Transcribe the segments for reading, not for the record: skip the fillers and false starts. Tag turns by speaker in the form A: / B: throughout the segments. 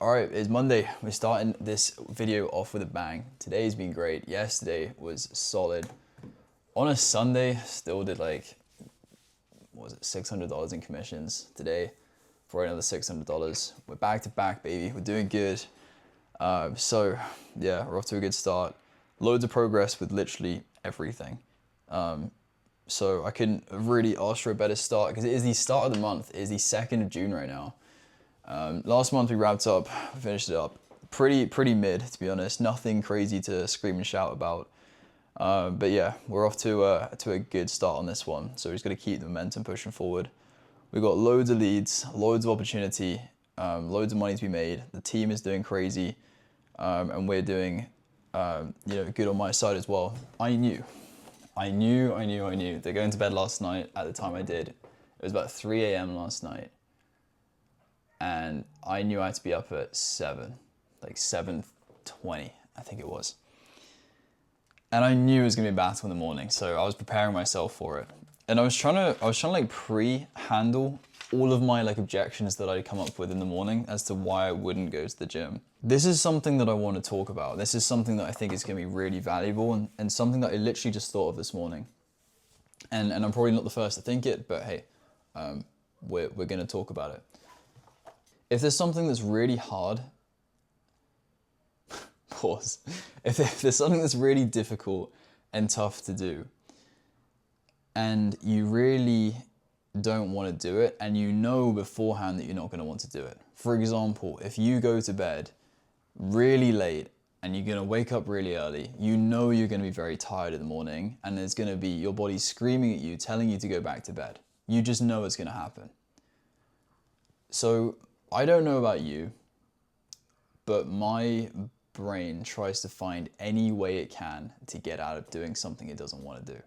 A: All right, it's Monday. We're starting this video off with a bang. Today's been great. Yesterday was solid. On a Sunday, still did like, what was it, $600 in commissions. Today, for another $600. We're back to back, baby. We're doing good. So yeah, we're off to a good start. Loads of progress with literally everything. So I couldn't really ask for a better start because it is the start of the month. It is the 2nd of June right now. Last month we wrapped up, finished it up pretty mid, to be honest. Nothing crazy to scream and shout about. But yeah, we're off to a good start on this one. So we're just gonna keep the momentum pushing forward. We've got loads of leads, loads of opportunity, loads of money to be made. The team is doing crazy, and we're doing good on my side as well. I knew. They're going to bed last night at the time I did. It was about 3 a.m. last night. And I knew I had to be up at 7:20, I think it was. And I knew it was gonna be a battle in the morning, so I was preparing myself for it. And I was trying to like pre-handle all of my like objections that I'd come up with in the morning as to why I wouldn't go to the gym. This is something that I want to talk about. This is something that I think is gonna be really valuable and something that I literally just thought of this morning. And I'm probably not the first to think it, but hey, we're gonna talk about it. If there's something that's really hard, pause. If there's something that's really difficult and tough to do, and you really don't want to do it, and you know beforehand that you're not going to want to do it. For example, if you go to bed really late and you're going to wake up really early, you know you're going to be very tired in the morning, and there's going to be your body screaming at you, telling you to go back to bed. You just know it's going to happen. So I don't know about you, but my brain tries to find any way it can to get out of doing something it doesn't want to do.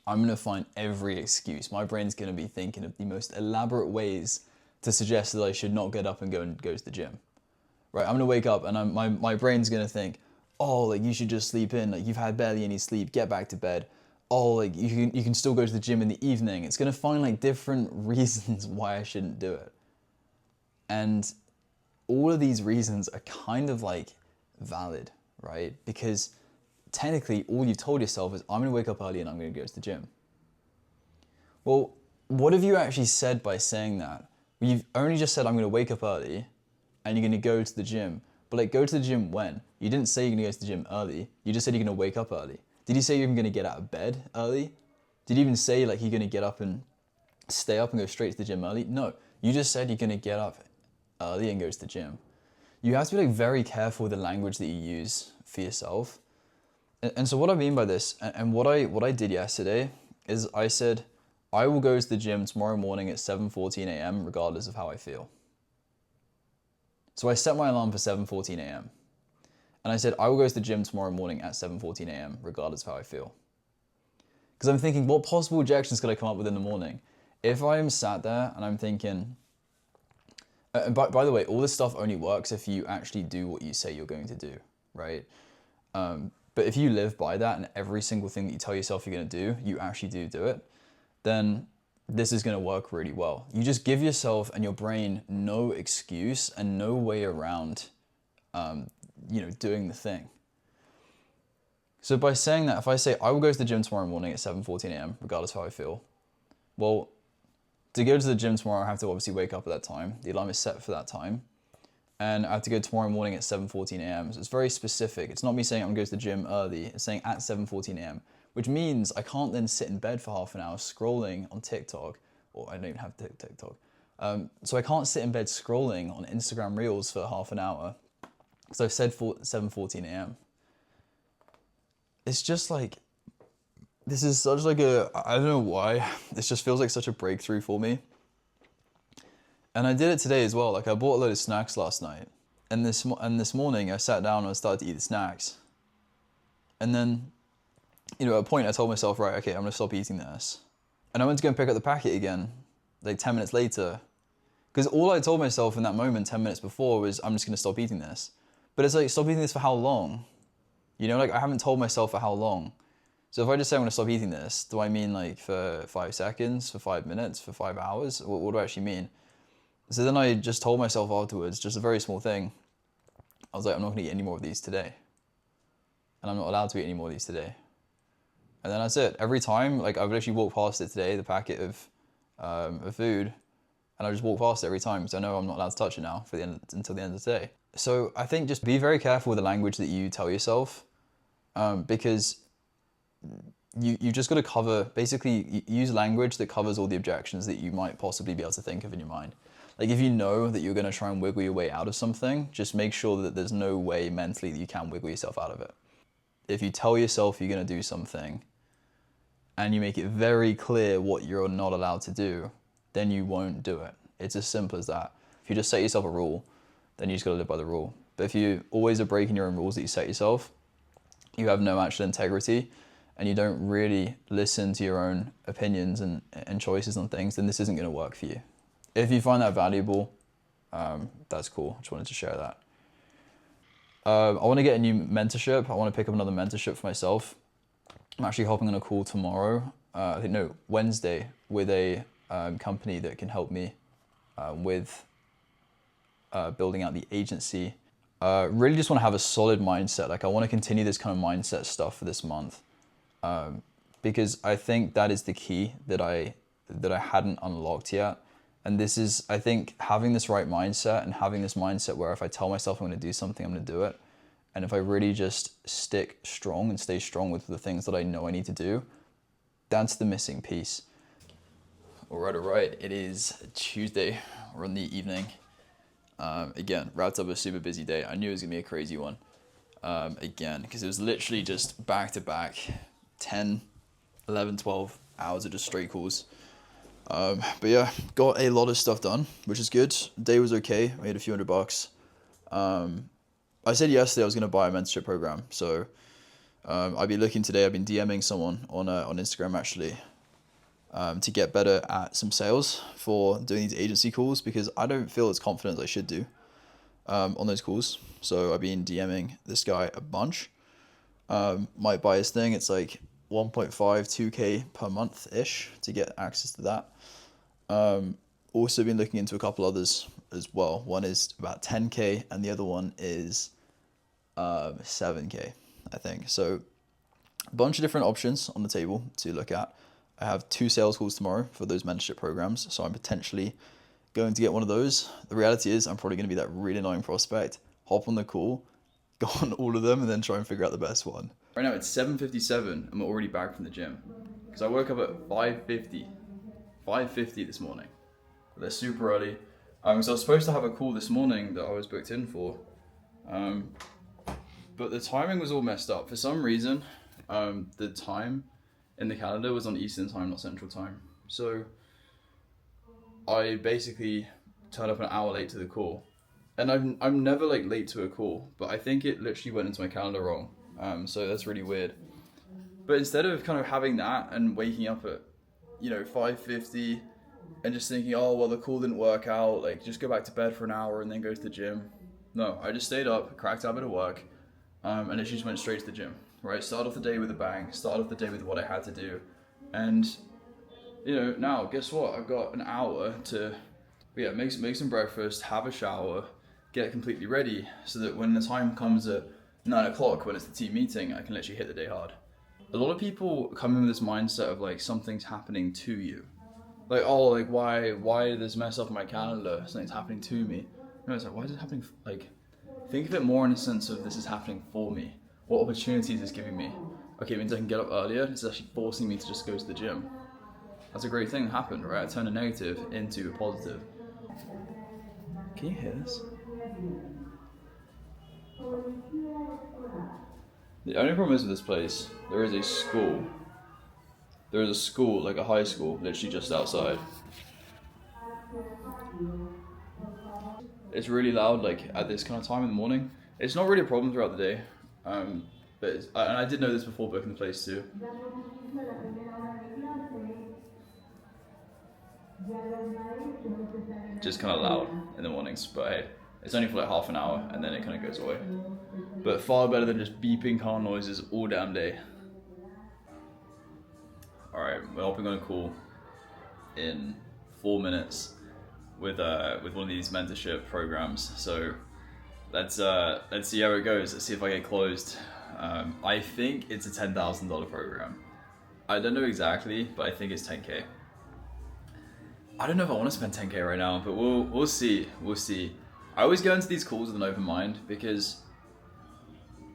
A: I'm going to find every excuse. My brain's going to be thinking of the most elaborate ways to suggest that I should not get up and go to the gym. Right? I'm going to wake up and my brain's going to think, oh, like you should just sleep in. Like you've had barely any sleep. Get back to bed. Oh, like you can still go to the gym in the evening. It's going to find like different reasons why I shouldn't do it. And all of these reasons are kind of like valid, right? Because technically all you've told yourself is, I'm going to wake up early and I'm going to go to the gym. Well, what have you actually said by saying that? Well, you've only just said, I'm going to wake up early and you're going to go to the gym. But like, go to the gym when? You didn't say you're going to go to the gym early. You just said you're going to wake up early. Did you say you're even going to get out of bed early? Did you even say like you're going to get up and stay up and go straight to the gym early? No, you just said you're going to get up early and go to the gym. You have to be like very careful with the language that you use for yourself. And so what I mean by this, and what I did yesterday, is I said, I will go to the gym tomorrow morning at 7:14 a.m. regardless of how I feel. So I set my alarm for 7:14 a.m. And I said, I will go to the gym tomorrow morning at 7:14 a.m. regardless of how I feel. Because I'm thinking, what possible objections could I come up with in the morning? If I'm sat there and I'm thinking, and by the way, all this stuff only works if you actually do what you say you're going to do, right? But if you live by that and every single thing that you tell yourself you're going to do, you actually do it, then this is going to work really well. You just give yourself and your brain no excuse and no way around, doing the thing. So by saying that, if I say, I will go to the gym tomorrow morning at 7:14 a.m., regardless of how I feel, well, to go to the gym tomorrow, I have to obviously wake up at that time. The alarm is set for that time. And I have to go tomorrow morning at 7:14 a.m. So it's very specific. It's not me saying I'm going to go to the gym early. It's saying at 7:14 a.m., which means I can't then sit in bed for half an hour scrolling on TikTok, or I don't even have TikTok. So I can't sit in bed scrolling on Instagram Reels for half an hour because I've said 7:14 a.m. It's just like, this is such like I don't know why, this just feels like such a breakthrough for me. And I did it today as well. Like I bought a load of snacks last night, and this morning I sat down and I started to eat the snacks. And then, at a point I told myself, right, okay, I'm gonna stop eating this. And I went to go and pick up the packet again, like 10 minutes later. Because all I told myself in that moment 10 minutes before was, I'm just gonna stop eating this. But it's like, stop eating this for how long? Like I haven't told myself for how long. So if I just say I'm gonna stop eating this, do I mean like for 5 seconds, for 5 minutes, for 5 hours? What do I actually mean? So then I just told myself afterwards, just a very small thing. I was like, I'm not gonna eat any more of these today. And I'm not allowed to eat any more of these today. And then that's it. Every time, like I've literally walked past it today, the packet of food, and I just walk past it every time because I know I'm not allowed to touch it now for the end until the end of the day. So I think just be very careful with the language that you tell yourself, because you just got to cover, basically use language that covers all the objections that you might possibly be able to think of in your mind. Like if you know that you're going to try and wiggle your way out of something, just make sure that there's no way mentally that you can wiggle yourself out of it. If you tell yourself you're going to do something and you make it very clear what you're not allowed to do, then you won't do it. It's as simple as that. If you just set yourself a rule, then you just got to live by the rule. But if you always are breaking your own rules that you set yourself, you have no actual integrity, and you don't really listen to your own opinions and choices on things, then this isn't going to work for you. If you find that valuable, that's cool. Just wanted to share that. I want to get a new mentorship. I want to pick up another mentorship for myself. I'm actually hopping on a call tomorrow, Wednesday, with a company that can help me with building out the agency. Really just want to have a solid mindset. Like I want to continue this kind of mindset stuff for this month. Because I think that is the key that I hadn't unlocked yet. And this is, I think, having this right mindset and having this mindset where if I tell myself I'm going to do something, I'm going to do it. And if I really just stick strong and stay strong with the things that I know I need to do, that's the missing piece. All right. It is Tuesday. We're in the evening. Again, wrapped up a super busy day. I knew it was going to be a crazy one. Again, because it was literally just back to back 10, 11, 12 hours of just straight calls. But yeah, got a lot of stuff done, which is good. Day was okay. Made a few $100. I said yesterday I was going to buy a mentorship program. So I'll be looking today. I've been DMing someone on Instagram actually to get better at some sales for doing these agency calls, because I don't feel as confident as I should do on those calls. So I've been DMing this guy a bunch. Might buy his thing. It's like 1.5, 2K per month-ish to get access to that. Also been looking into a couple others as well. One is about 10K and the other one is 7K, I think. So a bunch of different options on the table to look at. I have 2 sales calls tomorrow for those mentorship programs, so I'm potentially going to get one of those. The reality is I'm probably going to be that really annoying prospect, hop on the call, go on all of them, and then try and figure out the best one. Right now it's 7:57 and we're already back from the gym, because I woke up at 5:50 this morning. They're super early. So I was supposed to have a call this morning that I was booked in for, but the timing was all messed up. For some reason, the time in the calendar was on Eastern time, not Central time. So I basically turned up an hour late to the call. And I'm never like late to a call, but I think it literally went into my calendar wrong. So that's really weird. But instead of kind of having that and waking up at, 5:50 and just thinking, oh, well, the call didn't work out, like just go back to bed for an hour and then go to the gym. No, I just stayed up, cracked out a bit of work, and it just went straight to the gym, right? Start off the day with a bang, start off the day with what I had to do. And, now guess what? I've got an hour to, make some breakfast, have a shower, get completely ready so that when the time comes at 9 o'clock, when it's the team meeting, I can literally hit the day hard. A lot of people come in with this mindset of like something's happening to you. Like, oh, like why did this mess up my calendar? Something's happening to me. No, it's like, why is it happening? Like, think of it more in a sense of this is happening for me. What opportunity is this giving me? Okay, it means I can get up earlier. It's actually forcing me to just go to the gym. That's a great thing that happened, right? I turned a negative into a positive. Can you hear this? The only problem is with this place, there is a school. There is a school, like a high school, literally just outside. It's really loud, like at this kind of time in the morning. It's not really a problem throughout the day, but and I did know this before booking the place too. Just kind of loud in the mornings, but hey, it's only for like half an hour and then it kind of goes away. But far better than just beeping car noises all damn day. Alright, we're hopping on a call in 4 minutes. with one of these mentorship programs. So let's see how it goes. Let's see if I get closed. I think it's a $10,000 program. I don't know exactly, but I think it's 10K. I don't know if I want to spend 10K right now, but we'll see. We'll see. I always go into these calls with an open mind because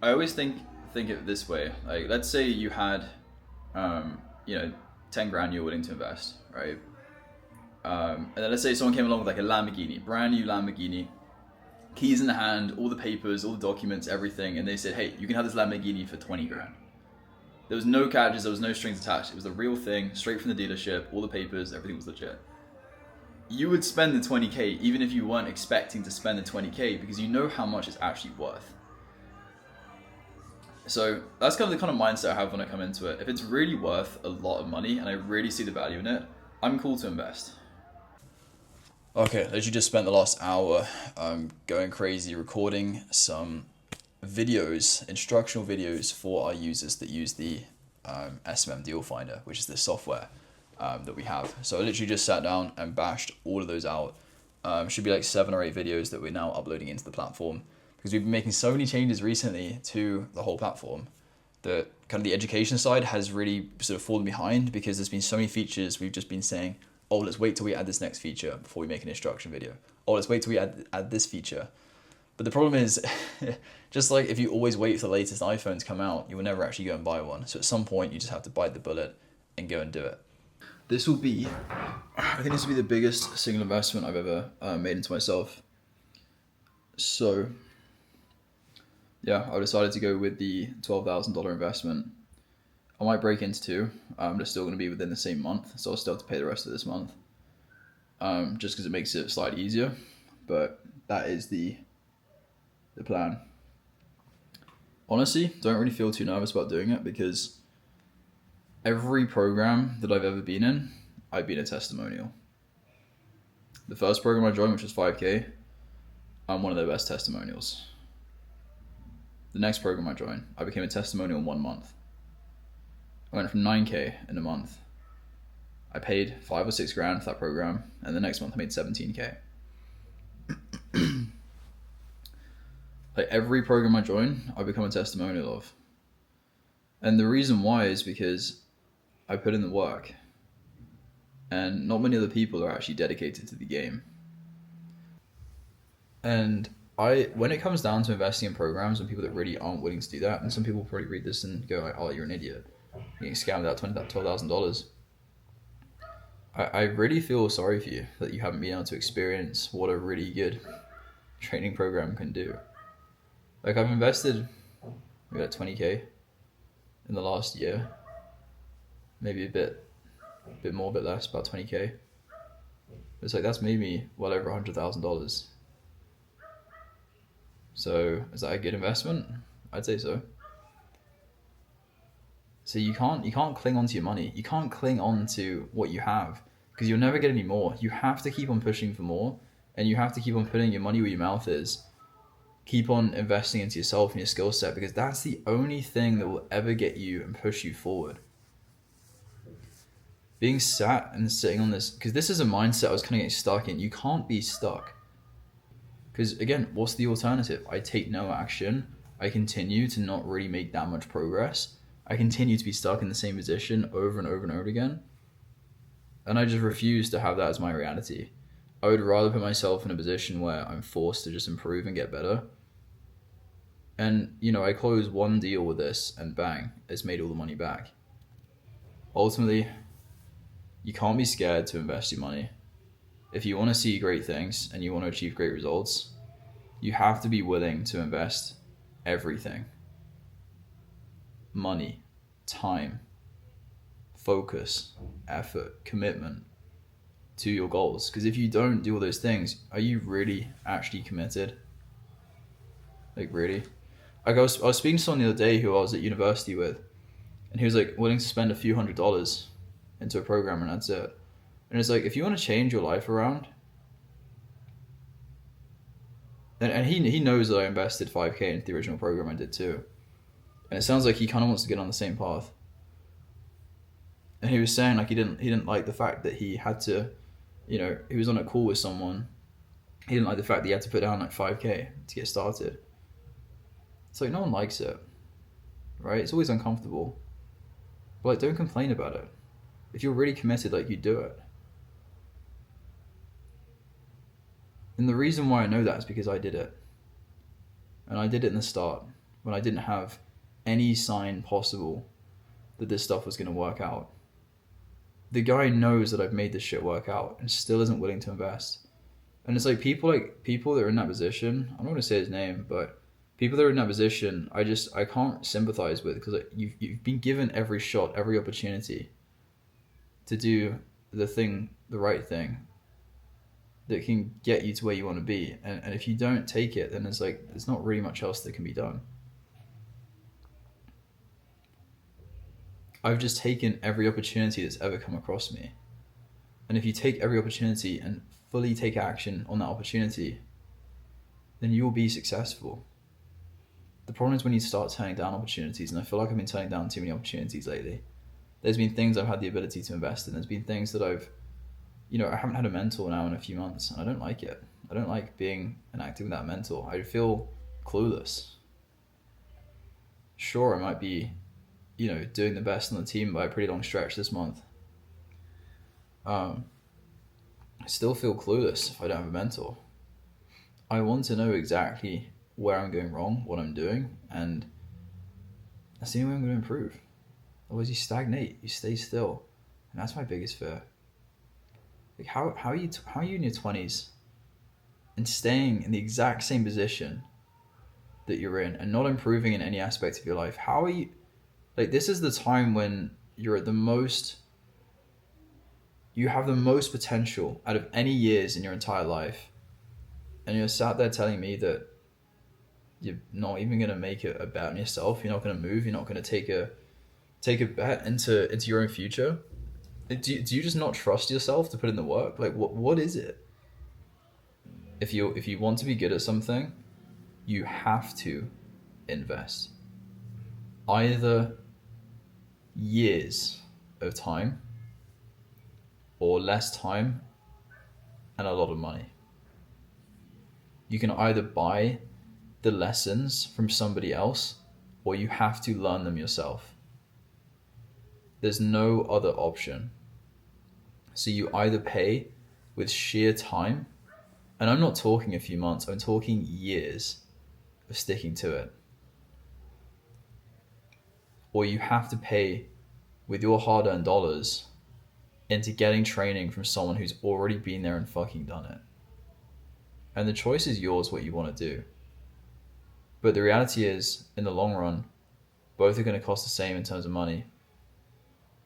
A: I always think it this way. Like, let's say you had, 10 grand you're willing to invest, right? And then let's say someone came along with like a Lamborghini, brand new Lamborghini, keys in the hand, all the papers, all the documents, everything, and they said, hey, you can have this Lamborghini for 20 grand. There was no catches, there was no strings attached. It was the real thing, straight from the dealership, all the papers, everything was legit. You would spend the 20K even if you weren't expecting to spend the 20K because you know how much it's actually worth. So that's kind of the mindset I have when I come into it. If it's really worth a lot of money and I really see the value in it, I'm cool to invest. Okay, literally just spent the last hour going crazy recording some videos, instructional videos for our users that use the SMM Deal Finder, which is the software that we have. So I literally just sat down and bashed all of those out. Should be like 7 or 8 videos that we're now uploading into the platform because we've been making so many changes recently to the whole platform that kind of the education side has really sort of fallen behind because there's been so many features we've just been saying, oh, let's wait till we add this next feature before we make an instruction video. Oh, let's wait till we add this feature. But the problem is, just like if you always wait for the latest iPhone to come out, you will never actually go and buy one. So at some point, you just have to bite the bullet and go and do it. I think this will be the biggest single investment I've ever made into myself. So, yeah, I decided to go with the $12,000 investment. I might break into 2. They're still going to be within the same month, so I'll still have to pay the rest of this month. Just because it makes it slightly easier, but that is the plan. Honestly, don't really feel too nervous about doing it because every program that I've ever been in, I've been a testimonial. The first program I joined, which was 5K, I'm one of their best testimonials. The next program I joined, I became a testimonial in 1 month. I went from 9K in a month. I paid 5 or 6 grand for that program, and the next month I made 17K. Like every program I join, I become a testimonial of. And the reason why is because I put in the work. And not many other people are actually dedicated to the game. And when it comes down to investing in programs and people that really aren't willing to do that, and some people probably read this and go, oh, you're an idiot. You're getting scammed out $12,000. I really feel sorry for you that you haven't been able to experience what a really good training program can do. Like I've invested maybe like 20K in the last year, maybe a bit more, a bit less, about 20K. It's like that's made me well over $100,000. So is that a good investment? I'd say so. So you can't cling on to your money. You can't cling on to what you have because you'll never get any more. You have to keep on pushing for more, and you have to keep on putting your money where your mouth is. Keep on investing into yourself and your skill set because that's the only thing that will ever get you and push you forward. Being sat and sitting on this, because this is a mindset I was kind of getting stuck in. You can't be stuck. Because again, what's the alternative? I take no action. I continue to not really make that much progress. I continue to be stuck in the same position over and over and over again. And I just refuse to have that as my reality. I would rather put myself in a position where I'm forced to just improve and get better. And, I close one deal with this and bang, it's made all the money back. Ultimately, you can't be scared to invest your money. If you want to see great things and you want to achieve great results, you have to be willing to invest everything. Money, time, focus, effort, commitment to your goals. Because if you don't do all those things, are you really actually committed? Like really? Like I was speaking to someone the other day who I was at university with, and he was like willing to spend a few $100s into a program and that's it. And it's like, if you want to change your life around, and he knows that I invested 5K into the original program I did too. And it sounds like he kind of wants to get on the same path. And he was saying like he didn't like the fact that he had to You know, he was on a call with someone. He didn't like the fact that he had to put down like 5K to get started. It's like, no one likes it, right? It's always uncomfortable. But like, don't complain about it. If you're really committed, like, you do it. And the reason why I know that is because I did it. And I did it in the start when I didn't have any sign possible that this stuff was going to work out. The guy knows that I've made this shit work out and still isn't willing to invest. And it's like people that are in that position, I'm not going to say his name, but people that are in that position, I can't sympathize with, because you've been given every shot, every opportunity to do the right thing that can get you to where you want to be. And if you don't take it, then it's like, there's not really much else that can be done. I've just taken every opportunity that's ever come across me. And if you take every opportunity and fully take action on that opportunity, then you will be successful. The problem is when you start turning down opportunities, and I feel like I've been turning down too many opportunities lately. There's been things I've had the ability to invest in. There's been things that I haven't had a mentor now in a few months, and I don't like it. I don't like being inactive with that mentor. I feel clueless. Sure, I might be, doing the best on the team by a pretty long stretch this month. I still feel clueless if I don't have a mentor. I want to know exactly where I'm going wrong, what I'm doing, and that's the only way I'm going to improve. Otherwise, you stagnate, you stay still, and that's my biggest fear. Like, how are you in your 20s and staying in the exact same position that you're in and not improving in any aspect of your life? How are you? Like, this is the time when you're at the most. You have the most potential out of any years in your entire life, and you're sat there telling me that you're not even going to make a bet on yourself. You're not going to move. You're not going to take a bet into your own future. Do you just not trust yourself to put in the work? Like, what is it? If you want to be good at something, you have to invest. Either years of time or less time and a lot of money. You can either buy the lessons from somebody else, or you have to learn them yourself. There's no other option. So you either pay with sheer time, and I'm not talking a few months, I'm talking years of sticking to it. Or you have to pay with your hard-earned dollars into getting training from someone who's already been there and fucking done it. And the choice is yours, what you want to do. But the reality is, in the long run, both are going to cost the same in terms of money.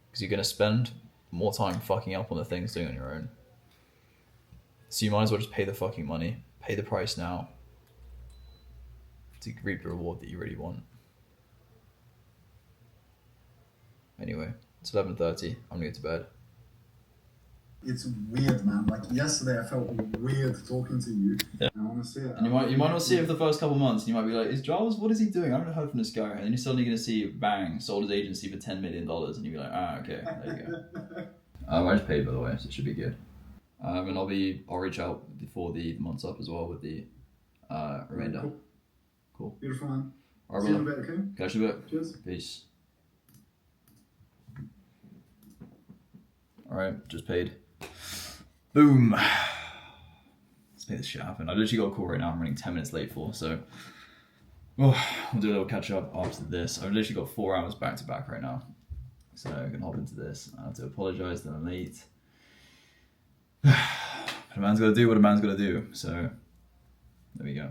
A: Because you're going to spend more time fucking up on the things doing on your own. So you might as well just pay the fucking money. Pay the price now to reap the reward that you really want. Anyway, it's 11:30. I'm going to get to bed.
B: It's weird, man. Like, yesterday I felt weird talking to you.
A: Yeah.
B: I want to see it.
A: And you might not see it for the first couple months, and you might be like, "Is Giles? What is he doing? I haven't heard from this guy." And then you're suddenly going to see, bang, sold his agency for $10 million, and you'll be like, "Ah, okay, there you go." I just paid, by the way, so it should be good. And I'll reach out before the month's up as well with the remainder. Cool.
B: Beautiful, man.
A: All right,
B: see you in a bit, okay?
A: Catch you in a bit.
B: Cheers.
A: Peace. All right, just paid. Boom. Let's make this shit happen. I literally got a call right now. I'm running 10 minutes late for, so we'll do a little catch up after this. I've literally got 4 hours back to back right now, so I can hop into this. I have to apologize that I'm late. But a man's got to do what a man's got to do. So there we go.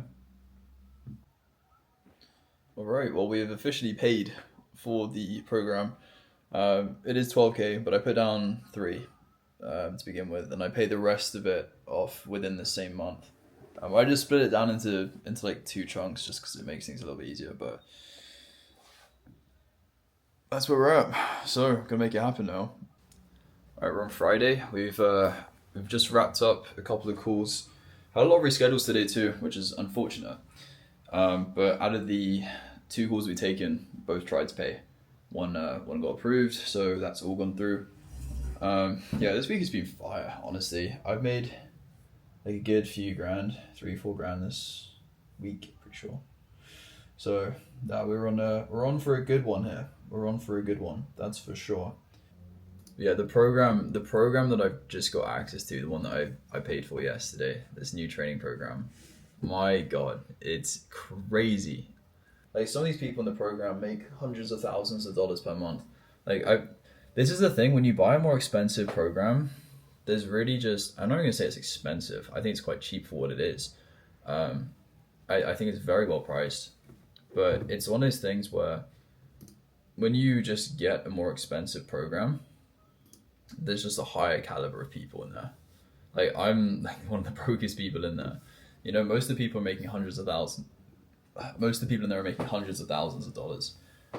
A: All right. Well, we have officially paid for the program. It is 12K, but I put down 3 to begin with, and I paid the rest of it off within the same month. I just split it down into like 2 chunks just because it makes things a little bit easier, but that's where we're at. So gonna make it happen now. All right, we're on Friday. We've just wrapped up a couple of calls. Had a lot of reschedules today too, which is unfortunate. But out of the 2 calls we've taken, both tried to pay. One got approved, so that's all gone through. Yeah, this week has been fire, honestly. I've made like a good few grand, 3-4 grand this week, pretty sure. So we're on for a good one here. We're on for a good one, that's for sure. Yeah, the program that I've just got access to, the one that I paid for yesterday, this new training program. My God, it's crazy. Like some of these people in the program make hundreds of thousands of dollars per month. Like I, this is the thing when you buy a more expensive program, there's really just I'm not gonna say it's expensive. I think it's quite cheap for what it is. Um, I think it's very well priced, but it's one of those things where when you just get a more expensive program, there's just a higher caliber of people in there. Like I'm like one of the brokest people in there. You know, most of the people are making hundreds of thousands. Most of the people in there are making hundreds of thousands of dollars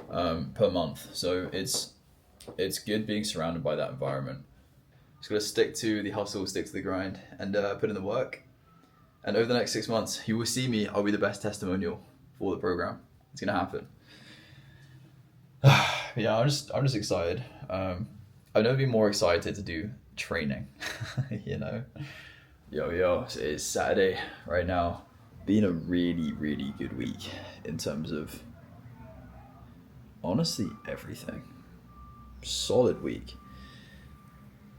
A: per month. So it's good being surrounded by that environment. Just gotta stick to the hustle, stick to the grind, and put in the work. And over the next 6 months, you will see me. I'll be the best testimonial for the program. It's gonna happen. Yeah, I'm just excited. I've never been more excited to do training. You know, yo, it's Saturday right now. Been a really really good week in terms of honestly everything. Solid week.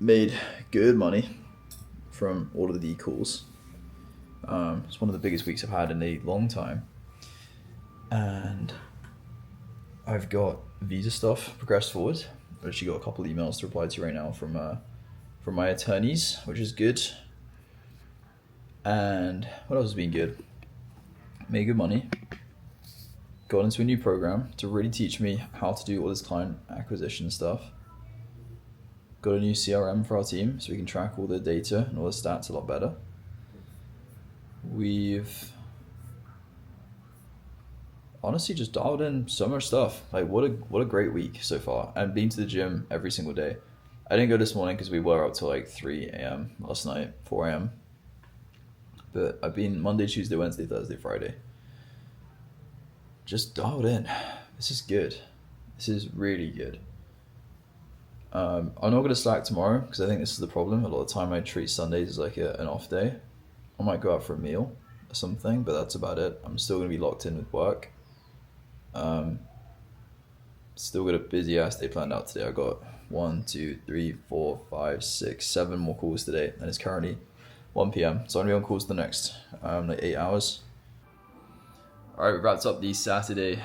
A: Made good money from all of the calls. It's one of the biggest weeks I've had in a long time, and I've got visa stuff progressed forward. I've actually got a couple of emails to reply to right now from my attorneys, which is good. And what else has been good? Made good money. Got into a new program to really teach me how to do all this client acquisition stuff. Got a new CRM for our team so we can track all the data and all the stats a lot better. We've honestly just dialed in so much stuff. Like what a great week so far. I've been to the gym every single day. I didn't go this morning because we were up till like 3 a.m. last night, 4 a.m. But I've been Monday, Tuesday, Wednesday, Thursday, Friday. Just dialed in. This is good. This is really good. I'm not going to slack tomorrow because I think this is the problem. A lot of the time I treat Sundays as like an off day. I might go out for a meal or something, but that's about it. I'm still going to be locked in with work. Still got a busy ass day planned out today. I got 1, 2, 3, 4, 5, 6, 7 more calls today, and it's currently 1 p.m. So I'm gonna be on calls for the next like 8 hours. All right, we wrapped up the Saturday.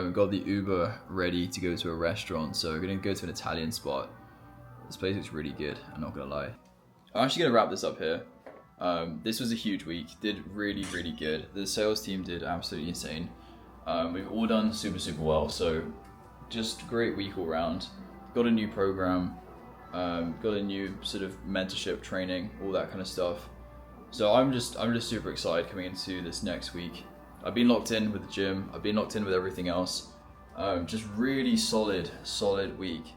A: We've got the Uber ready to go to a restaurant, so we're gonna go to an Italian spot. This place looks really good, I'm not gonna lie. I'm actually gonna wrap this up here. This was a huge week, did really, really good. The sales team did absolutely insane. We've all done super, super well, so just great week all round. Got a new program, got a new sort of mentorship training, all that kind of stuff. So I'm just super excited coming into this next week. I've been locked in with the gym, I've been locked in with everything else. Just really solid week.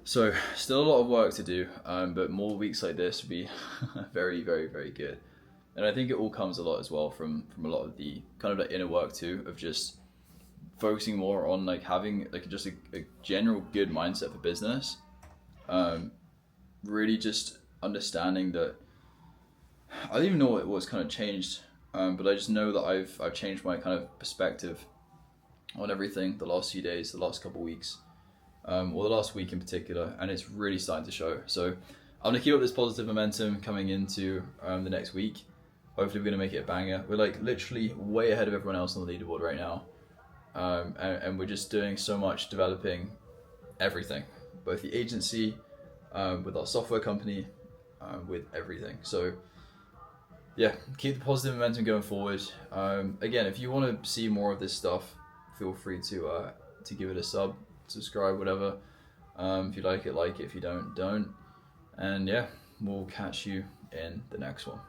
A: So still a lot of work to do, but more weeks like this would be very, very, very good. And I think it all comes a lot as well from a lot of the kind of like inner work too, of just focusing more on like having like just a general good mindset for business. Really just understanding that I don't even know what's kind of changed, but I just know that I've changed my kind of perspective on everything the last few days, the last couple of weeks, or the last week in particular, and it's really starting to show. So I'm gonna keep up this positive momentum coming into the next week. Hopefully we're gonna make it a banger. We're like literally way ahead of everyone else on the leaderboard right now, and we're just doing so much, developing everything, both the agency, with our software company, with everything. So yeah, keep the positive momentum going forward. Again, if you want to see more of this stuff, feel free to give it a subscribe, whatever. If you like it, like it. If you don't. And yeah, we'll catch you in the next one.